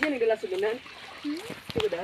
Diyan nagdala sulunan. Ito ba?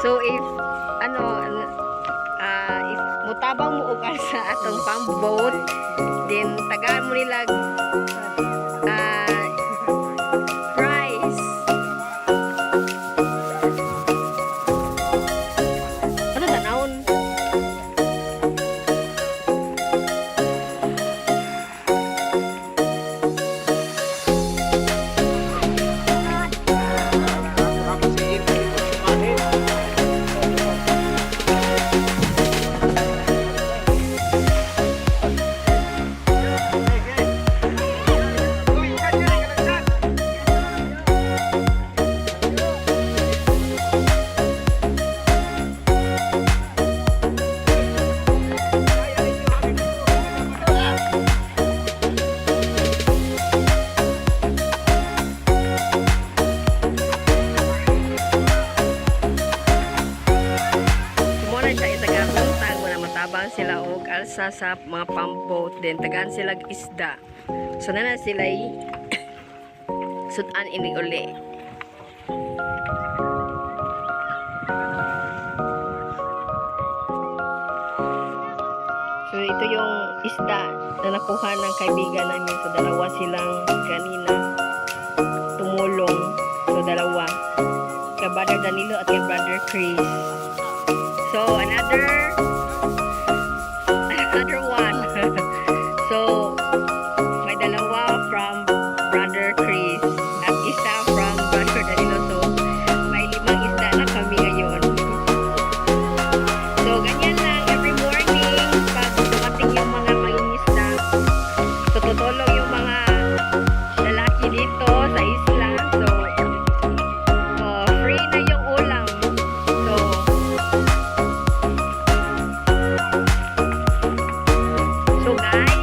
So if if mutabang mo og sa atong pamboat, then tagaan mo nila price. Ano tanawon? Sila og alsa sa mga pamboat din tagaan sila isda, so na sila sudan ini uli. So ito yung isda na nakuha ng kaibigan namin. So dalawa silang kanina tumulong. So dalawa. Kay Brother Danilo at kay Brother Chris. So another one. So may dalawa from Brother Chris at isa from Brother Danilo. So may 5 isda na kami ngayon. So ganyan lang every morning pag dumating yung mga mangingisda. So tutulong yung mga lalaki dito sa isla. So free na yung ulam. So guys,